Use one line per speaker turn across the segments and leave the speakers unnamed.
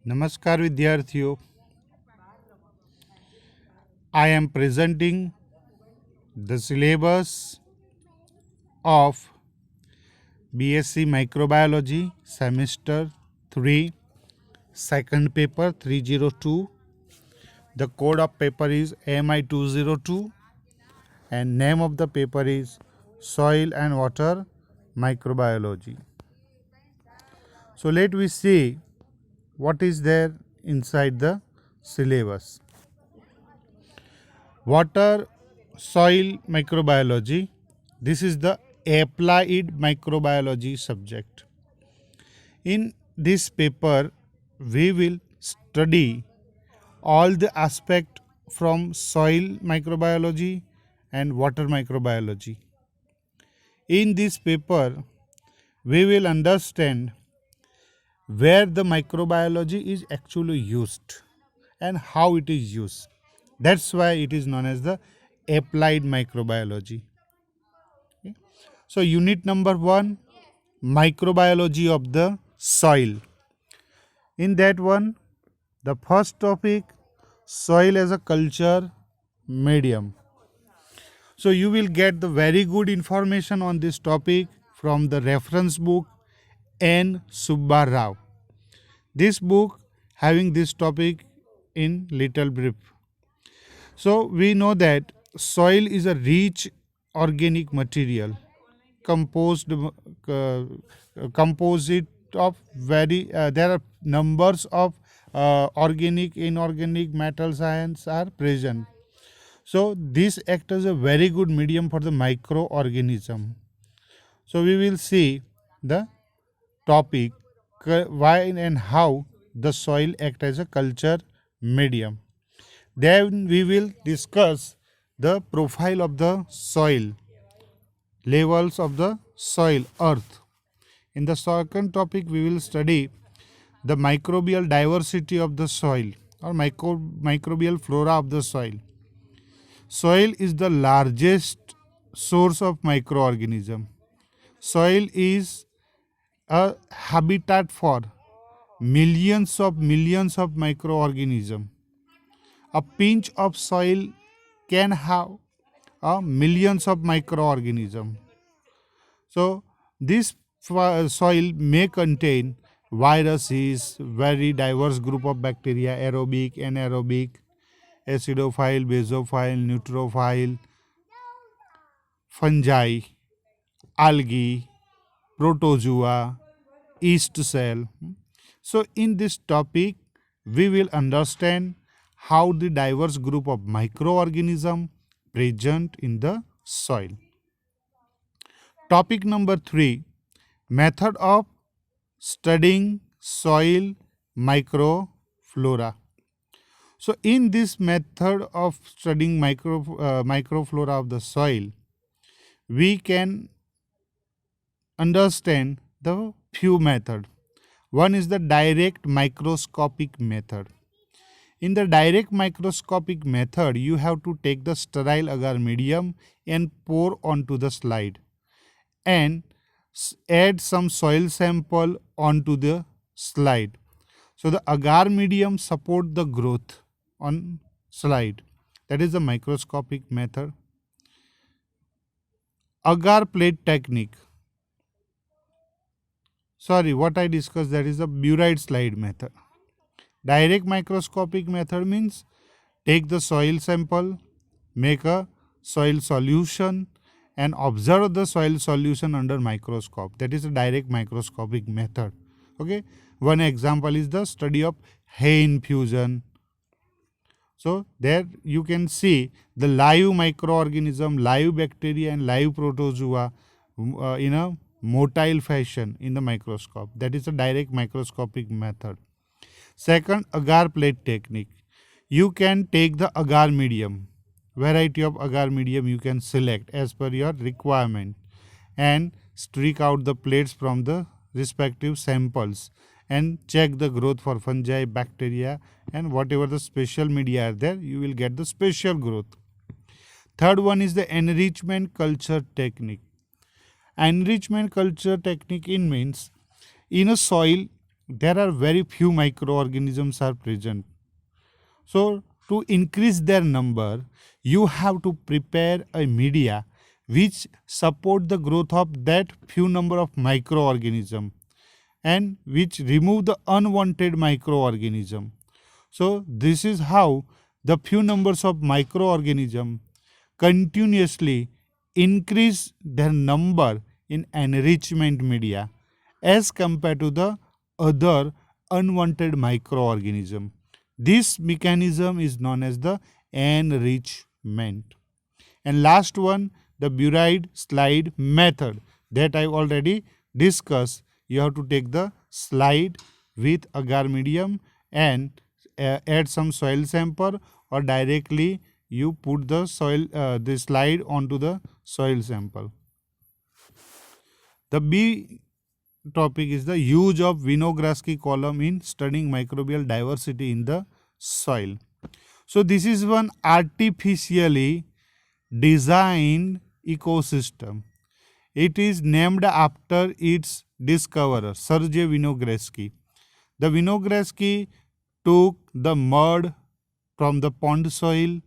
नमस्कार विद्यार्थियों, I am presenting the syllabus of BSc Microbiology Semester 3 second paper 302. The code of paper is AMI 202 and name of the paper is Soil and Water Microbiology. So let we see what is there inside the syllabus. Water soil microbiology. This is the applied microbiology subject. In this paper, we will study all the aspect from soil microbiology and water microbiology. In this paper, we will understand where the microbiology is actually used and how it is used. That's why it is known as the applied microbiology. Okay. So, unit number 1, microbiology of the soil. In that one, the first topic, soil as a culture medium. So, you will get the very good information on this topic from the reference book N. Subba Rao. This book having this topic in little brief. So, we know that soil is a rich organic material composite of there are numbers of organic inorganic metals ions are present. So this acts as a very good medium for the microorganism. So we will see the topic why and how the soil act as a culture medium. Then we will discuss the profile of the soil, levels of the soil, earth. In the second topic, we will study the microbial diversity of the soil or microbial flora of the soil. Soil is the largest source of microorganism. Soil is a habitat for millions of microorganism. A pinch of soil can have millions of microorganism. So this soil may contain viruses, very diverse group of bacteria, aerobic, anaerobic, acidophile, basophile, neutrophile, fungi, algae, protozoa, yeast cell. So in this topic, we will understand how the diverse group of microorganism present in the soil. Topic number 3, method of studying soil microflora. So in this method of studying microflora of the soil, we can understand the few methods. One is the direct microscopic method. In the direct microscopic method, you have to take the sterile agar medium and pour onto the slide and add some soil sample onto the slide. So the agar medium support the growth on slide. That is the microscopic method. Agar plate technique. Sorry, what I discussed, that is the burite slide method. Direct microscopic method means take the soil sample, make a soil solution and observe the soil solution under microscope. That is a direct microscopic method. Okay. One example is the study of hay infusion. So there you can see the live microorganism, live bacteria and live protozoa in a motile fashion in the microscope. That is a direct microscopic method. Second, agar plate technique. You can take the agar medium, variety of agar medium you can select as per your requirement and streak out the plates from the respective samples and check the growth for fungi, bacteria and whatever the special media are there, you will get the special growth. Third one is the enrichment culture technique. Enrichment culture technique means in a soil there are very few microorganisms are present. So to increase their number, you have to prepare a media which support the growth of that few number of microorganism and which remove the unwanted microorganism. So this is how the few numbers of microorganism continuously increase their number in enrichment media as compared to the other unwanted microorganism. This mechanism is known as the enrichment. And last one, the buried slide method that I already discussed. You have to take the slide with agar medium and add some soil sample, or directly you put the the slide onto the soil sample. The B topic is the use of Winogradsky column in studying microbial diversity in the soil. So this is one artificially designed ecosystem. It is named after its discoverer, Sergei Winogradsky. The Winogradsky took the mud from the pond soil,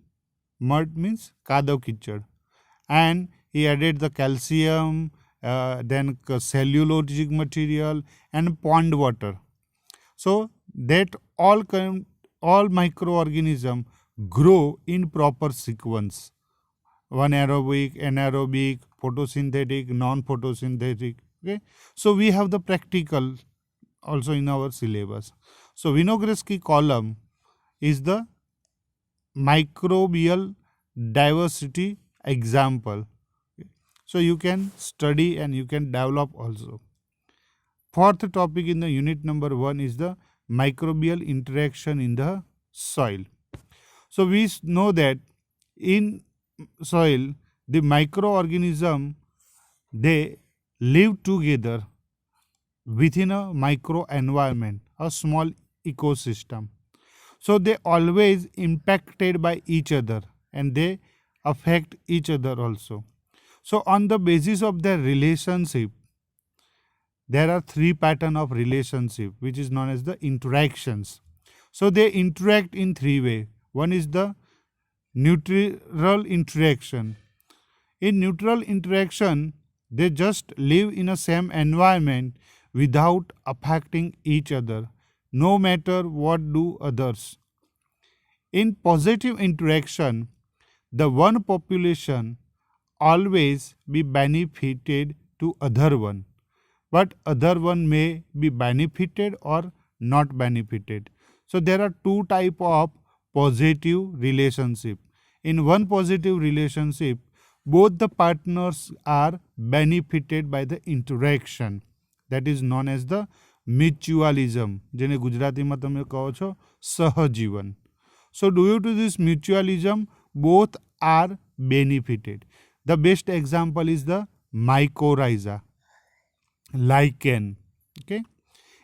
mud means kadav kichad, and he added the calcium, then cellulosic material and pond water. So that all microorganism grow in proper sequence. One aerobic, anaerobic, photosynthetic, non-photosynthetic. Okay, so we have the practical also in our syllabus. So Winogradsky column is the microbial diversity example. So you can study and you can develop also. Fourth topic in the unit number 1 is the microbial interaction in the soil. So we know that in soil the microorganism, they live together within a micro environment, a small ecosystem. So they always impacted by each other and they affect each other also. So on the basis of their relationship, there are three pattern of relationship which is known as the interactions. So they interact in three way. One is the neutral interaction. In neutral interaction, they just live in a same environment without affecting each other, no matter what do others. In positive interaction, the one population always be benefited to other one, but other one may be benefited or not benefited. So there are two type of positive relationship. In one positive relationship, both the partners are benefited by the interaction. That is known as the mutualism, જેને ગુજરાતીમાં તમે કહો છો સહજીવન. So due to this mutualism, both are benefited. The best example is the mycorrhiza, lichen. Okay,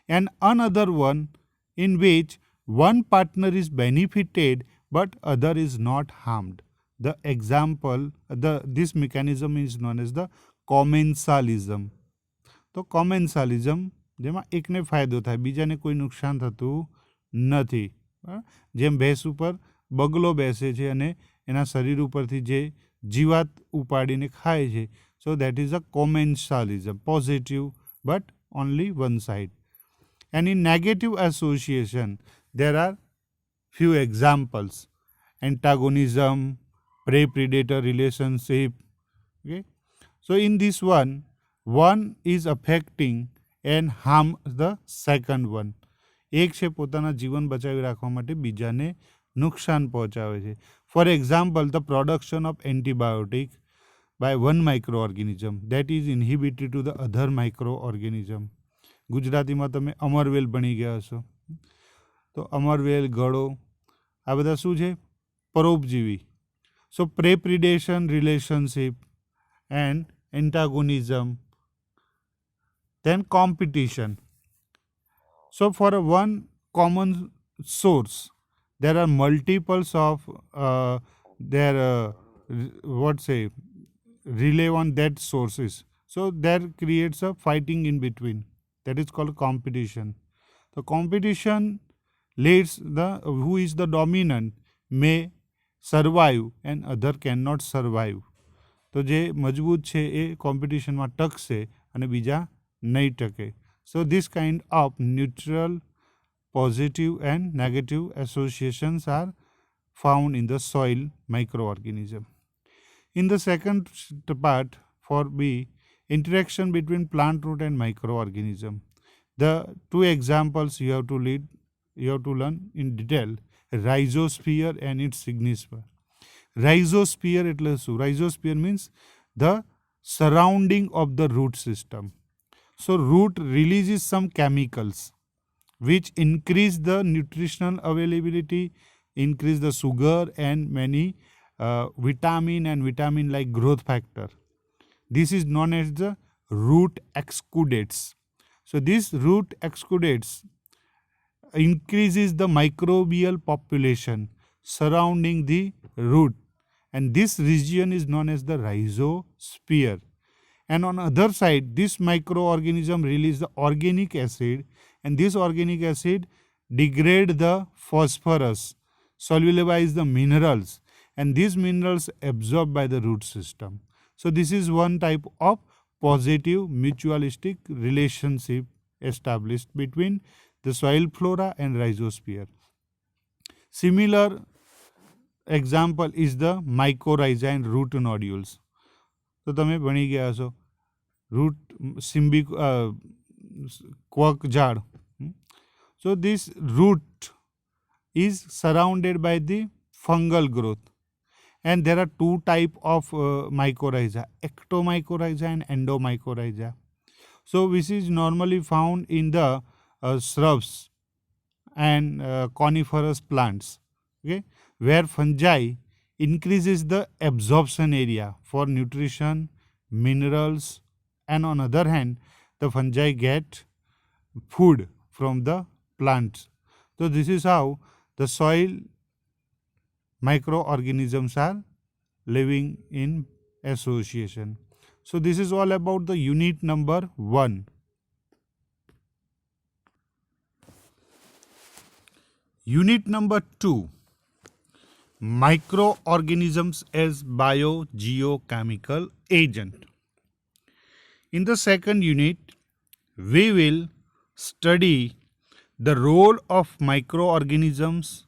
and another one in which one partner is benefited but other is not harmed. The example, this mechanism is known as the commensalism. તો કોમેન્સાલિઝમ જેમાં એકને ફાયદો થાય બીજાને કોઈ નુકસાન થતું નથી. જેમ ભેંસ ઉપર બગલો બેસે છે અને એના શરીર ઉપરથી જે જીવાત ઉપાડીને ખાય છે. So that is a commensalism, positive but only one side. And in negative association, there are few examples: antagonism, prey-predator relationship. Okay, so in this one is affecting and harm the second one. એક છે પોતાના જીવન બચાવી રાખવા માટે બીજાને નુકસાન પહોંચાવે છે. For example, the production of antibiotic by one microorganism that is inhibited to the other microorganism. ગુજરાતીમાં તમે અમરવેલ ભણી ગયા હશો. તો અમરવેલ, ગળો, આ બધા શું છે? પરોપજીવી. So predation relationship and antagonism. Then competition. So for a one common source, there are multiples of relay on that sources. So that creates a fighting in between. That is called competition. The competition leads the who is the dominant may survive and other cannot survive. તો જે મજબૂત છે એ કોમ્પિટિશનમાં ટકશે અને બીજા નહીં ટકે. So this kind of neutral positive and negative associations are found in the soil microorganism. In the second part, for B, interaction between plant root and microorganism. The two examples you have to learn in detail: rhizosphere and its signisphere. Rhizosphere એટલે શું? Rhizosphere means the surrounding of the root system. So root releases some chemicals which increase the nutritional availability, increase the sugar and many vitamin like growth factor. This is known as the root exudates. So this root exudates increases the microbial population surrounding the root, and this region is known as the rhizosphere. And on the other side, this microorganism release the organic acid, and this organic acid degrade the phosphorus, solubilize the minerals, and these minerals absorbed by the root system. So this is one type of positive mutualistic relationship established between the soil flora and rhizosphere. Similar example is the mycorrhiza and root nodules. તો તમે ભણી ગયા છો root symbiotic quirk jar. So this root is surrounded by the fungal growth, and there are two type of mycorrhiza: ectomycorrhiza and endomycorrhiza. So which is normally found in the shrubs and coniferous plants, okay, where fungi increases the absorption area for nutrition, minerals, and on other hand, the fungi get food from the plants. So this is how the soil microorganisms are living in association. So this is all about the unit number 1. Unit number 2. Microorganisms as biogeochemical agent. In the second unit, we will study the role of microorganisms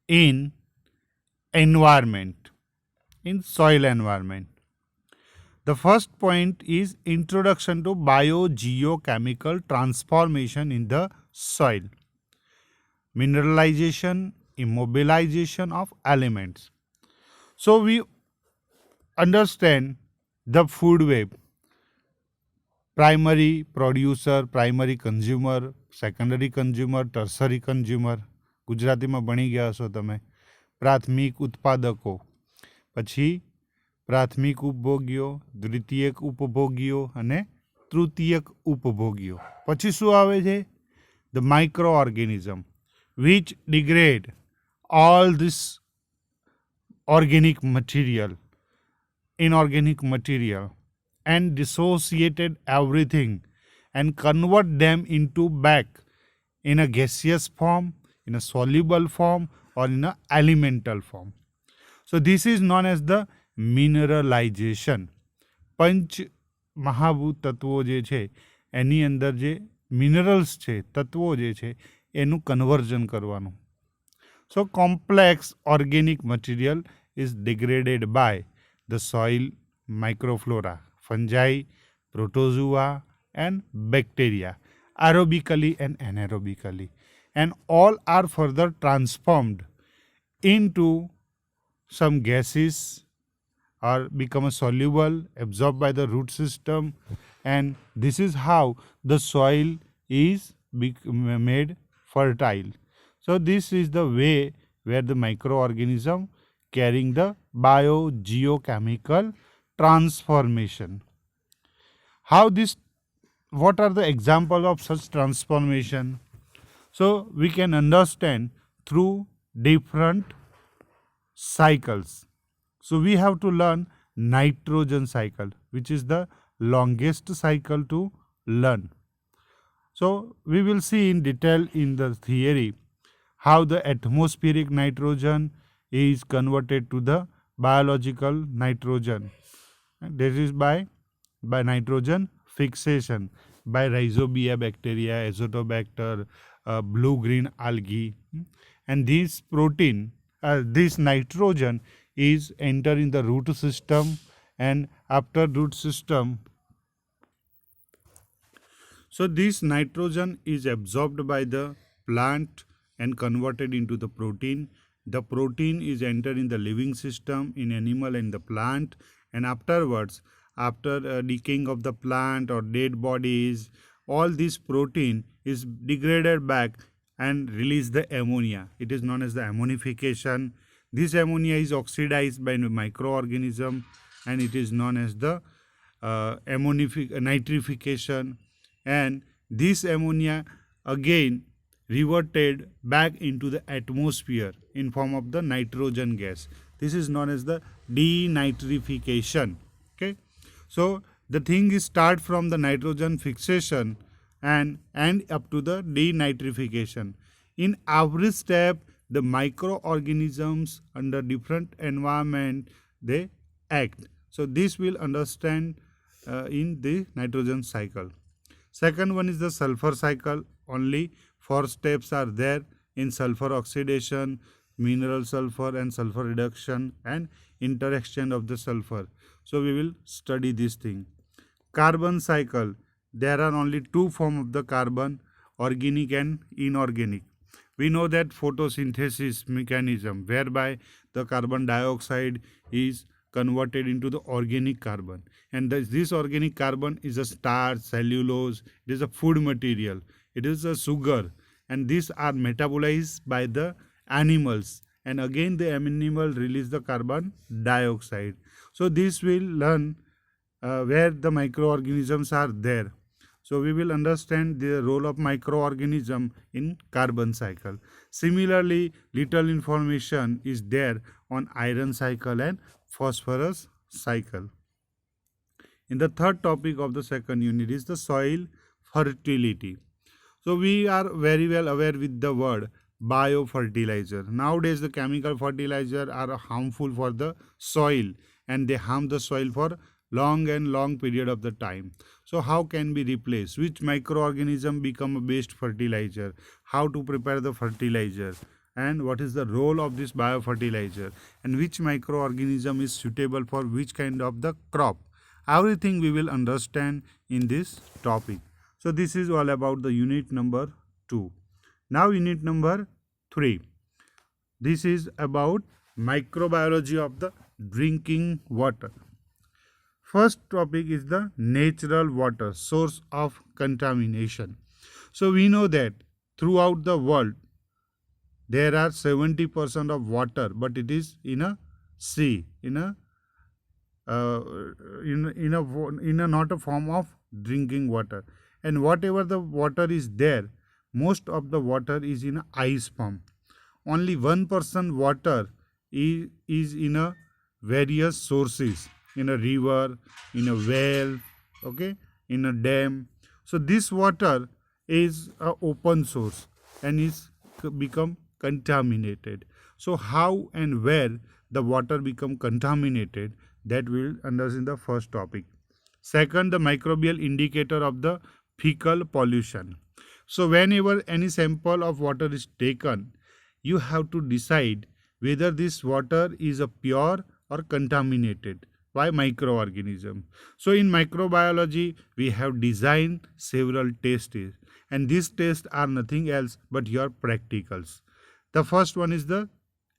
in environment, in soil environment. The first point is introduction to biogeochemical transformation in the soil. Mineralization, immobilization of elements. So we understand the food web: primary producer, primary consumer, secondary consumer, tertiary consumer. ગુજરાતીમાં ભણી ગયા છો તમે. પ્રાથમિક ઉત્પાદકો, પછી પ્રાથમિક ઉપભોગ્યો, દ્વિતીયક ઉપભોગ્યો અને તૃતીયક ઉપભોગ્યો. પછી શું આવે છે? The microorganism which degrade all this organic material, inorganic material, and dissociated everything and convert them into back in a gaseous form, in a soluble form, or in a elemental form. So this is known as the mineralization. પંચ મહાભૂત તત્વો જે છે એની અંદર જે minerals છે, તત્વો જે છે એનું કન્વર્ઝન કરવાનું. So complex organic material is degraded by the soil microflora, fungi, protozoa, and bacteria, aerobically and anaerobically, and all are further transformed into some gases or become soluble, absorbed by the root system, and this is how the soil is made fertile. So this is the way where the microorganism carrying the biogeochemical transformation. What are the examples of such transformation? So we can understand through different cycles. So we have to learn nitrogen cycle, which is the longest cycle to learn. So we will see in detail in the theory how the atmospheric nitrogen is converted to the biological nitrogen. And this is by nitrogen fixation by rhizobia bacteria, azotobacter, blue-green algae, and this protein, this nitrogen is enter in the root system, and after root system, so this nitrogen is absorbed by the plant and converted into the protein. The protein is entered in the living system in animal and the plant, and afterwards, after decaying of the plant or dead bodies, all this protein is degraded back and release the ammonia. It is known as the ammonification. This ammonia is oxidized by microorganism and it is known as the nitrification, and this ammonia again reverted back into the atmosphere in form of the nitrogen gas. This is known as the denitrification. Okay, so the thing is start from the nitrogen fixation and end up to the denitrification. In every step, the microorganisms under different environment they act. So this will understand in the nitrogen cycle. Second one is the sulfur cycle. Only 4 steps are there in sulfur oxidation, mineral sulfur and sulfur reduction and interaction of the sulfur. So we will study this thing. Carbon cycle. There are only 2 forms of the carbon, organic and inorganic. We know that photosynthesis mechanism whereby the carbon dioxide is converted into the organic carbon, and this organic carbon is a starch, cellulose, it is a food material, it is a sugar, and these are metabolized by the animals, and again the animal release the carbon dioxide. So this will learn where the microorganisms are there. So we will understand the role of microorganism in carbon cycle. Similarly, little information is there on iron cycle and phosphorus cycle. In the third topic of the second unit is the soil fertility. So we are very well aware with the word biofertilizer. Nowadays the chemical fertilizer are harmful for the soil and they harm the soil for long period of the time. So how can be replaced? Which microorganism become a best fertilizer? How to prepare the fertilizer? And what is the role of this biofertilizer? And which microorganism is suitable for which kind of the crop? Everything we will understand in this topic. So this is all about the unit number 2. Now unit number 3. This is about microbiology of the drinking water. First topic is the natural water, source of contamination. So we know that throughout the world there are 70% of water, but it is in a sea, in a not a form of drinking water. And whatever the water is there, most of the water is in a ice form. Only 1% water is in a various sources, in a river, in a well, okay, in a dam. So this water is a open source and is become contaminated. So how and where the water become contaminated, that we will understand the first topic. Second, the microbial indicator of the fecal pollution. So whenever any sample of water is taken, you have to decide whether this water is a pure or contaminated by microorganism. So in microbiology, we have designed several tests, and these tests are nothing else but your practicals. The first one is the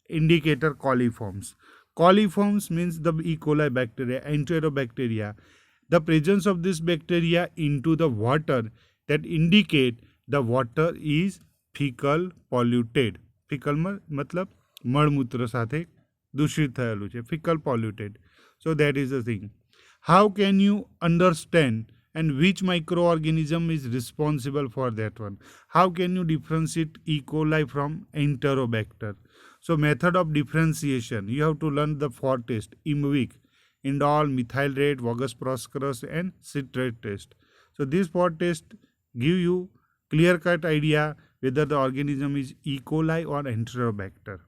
indicator coliforms. Coliforms means the E. coli bacteria, enterobacteria. The presence of this bacteria into the water that indicate the water is fecal polluted. Fecal मतलब મળમૂત્ર સાથે દૂષિત થયેલું છે, fecal polluted. So that is the thing. How can you understand and which microorganism is responsible for that one? How can you differentiate E. coli from Enterobacter? So method of differentiation, you have to learn the 4 tests: IMVIC, indole, methyl rate, Voges Prosperous and citrate test. So these 4 tests give you clear-cut idea whether the organism is E. coli or Enterobacter.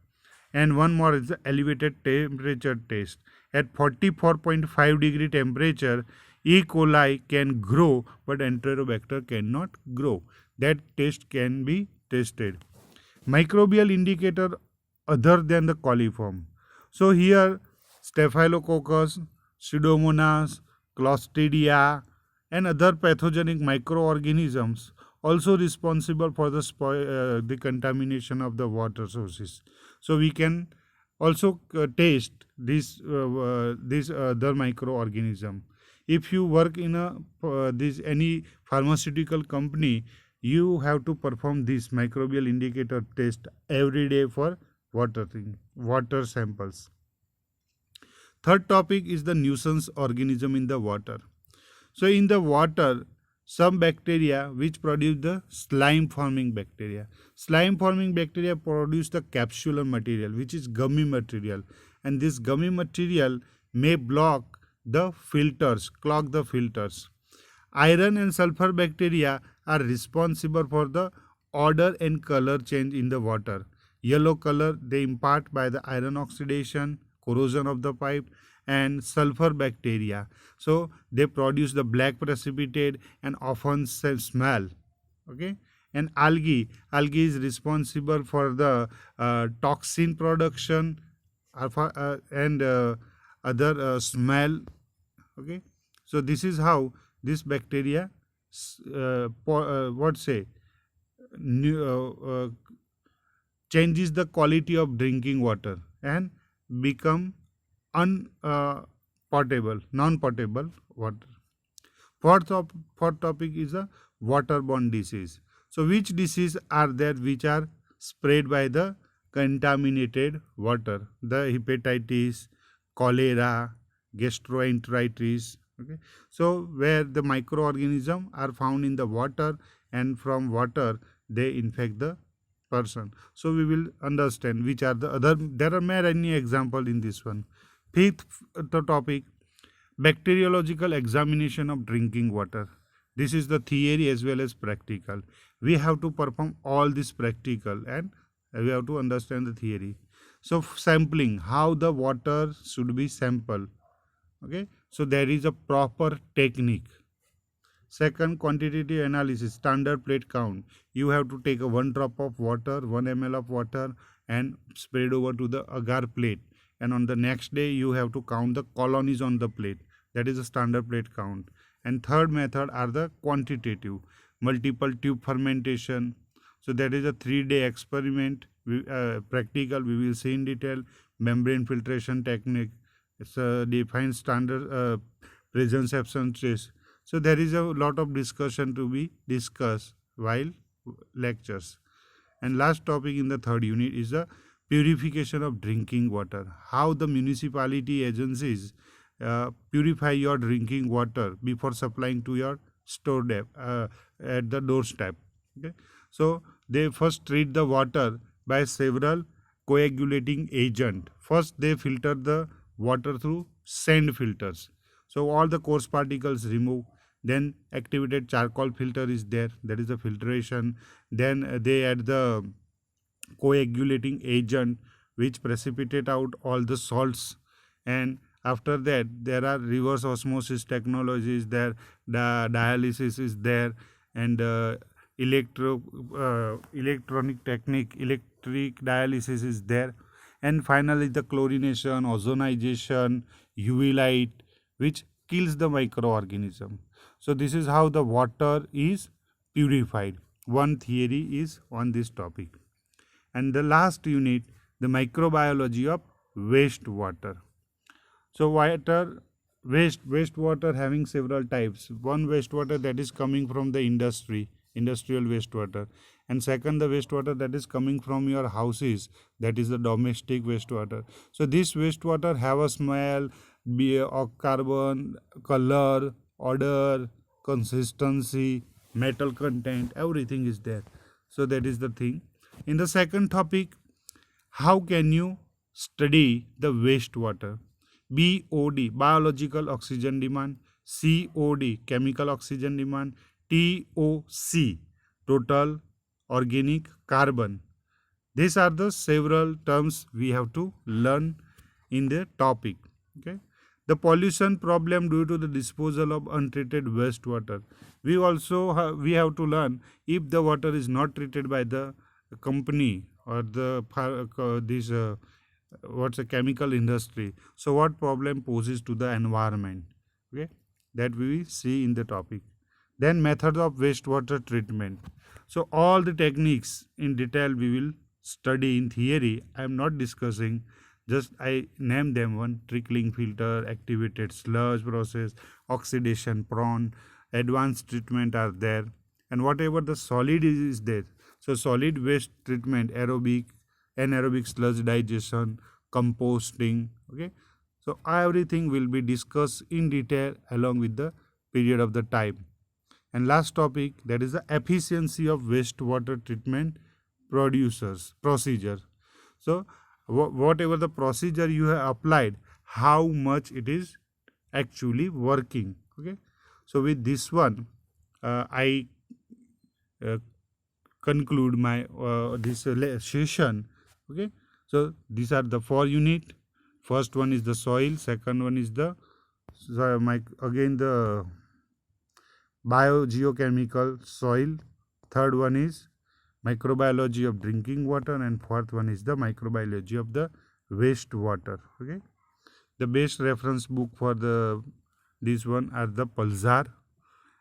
And one more is the elevated temperature test. At 44.5 degree temperature, E. coli can grow, but Enterobacter cannot grow. That test can be tested. Microbial indicator other than the coliform. So here Staphylococcus, Pseudomonas, Clostridia, and other pathogenic microorganisms also responsible for the contamination of the water sources. So we can also taste this other microorganism. If you work in a this any pharmaceutical company, you have to perform this microbial indicator test every day for water samples. Third topic is the nuisance organism in the water. So in the water, some bacteria which produce the slime forming bacteria. Slime forming bacteria produce the capsular material which is gummy material, and this gummy material may block the filters, clog the filters. Iron and sulfur bacteria are responsible for the odor and color change in the water. Yellow color they impart by the iron oxidation, corrosion of the pipe, and sulfur bacteria. So they produce the black precipitate and often smell. Okay. And algae is responsible for the toxin production and other smell. Okay. So this is how this bacteria changes the quality of drinking water and become non-potable water. Fourth topic is a waterborne disease. So which disease are there which are spread by the contaminated water? The hepatitis, cholera, gastroenteritis. Okay. So where the microorganisms are found in the water, and from water they infect the person. So we will understand which are the other. There are many examples in this one. Fifth topic, bacteriological examination of drinking water. This is the theory as well as practical. We have to perform all this practical and we have to understand the theory. So sampling, how the water should be sampled. Okay. So there is a proper technique. Second, quantitative analysis, standard plate count. You have to take a 1 drop of water, 1 ml of water, and spread over to the agar plate. And on the next day, you have to count the colonies on the plate. That is a standard plate count. And third method are the quantitative, multiple tube fermentation. So that is a 3-day experiment. Practical, we will see in detail. Membrane filtration technique. It's a defined standard presence absence test. So there is a lot of discussion to be discussed while lectures. And last topic in the third unit is the purification of drinking water. How the municipality agencies purify your drinking water before supplying to your store at the doorstep. Okay. So they first treat the water by several coagulating agent. First they filter the water through sand filters. So all the coarse particles remove. Then activated charcoal filter is there. That is the filtration. Then they add the coagulating agent which precipitate out all the salts. And after that there are reverse osmosis technologies there. The dialysis is there, and electronic technique, electric dialysis is there. And finally the chlorination, ozonization, UV light, which kills the microorganism. So this is how the water is purified. One theory is on this topic. And the last unit, the microbiology of wastewater. So wastewater having several types. One, wastewater that is coming from the industrial wastewater. And second, the wastewater that is coming from your houses, that is the domestic wastewater. So this wastewater have a smell, carbon, color, odor, consistency, metal content, everything is there. So that is the thing. In the second topic, how can you study the wastewater? BOD, biological oxygen demand. COD, chemical oxygen demand. TOC, total organic carbon. These are the several terms we have to learn in the topic. Okay. The pollution problem due to the disposal of untreated wastewater. We also we have to learn if the water is not treated by the company or the this what's a chemical industry. So what problem poses to the environment? Okay, that we will see in the topic. Then methods of wastewater treatment. So all the techniques in detail we will study in theory. I am not discussing, just I name them: one, trickling filter, activated sludge process, oxidation prone, advanced treatment are there, and whatever the solid is there. So solid waste treatment, aerobic, anaerobic sludge digestion, composting. Okay, so everything will be discussed in detail along with the period of the time. And last topic, that is the efficiency of wastewater treatment producers procedure. So whatever the procedure you have applied, how much it is actually working. Okay, so with this one I uh, conclude my this session. Okay, so these are the 4 unit. First one is the soil, second one is the again the biogeochemical soil, third one is microbiology of drinking water, and fourth one is the microbiology of the wastewater. Okay, the best reference book for the this one are the Pulsar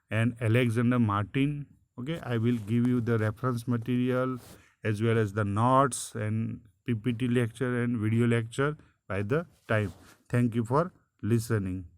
and Alexander Martin. Okay, I will give you the reference material as well as the notes and PPT lecture and video lecture by the time. Thank you for listening.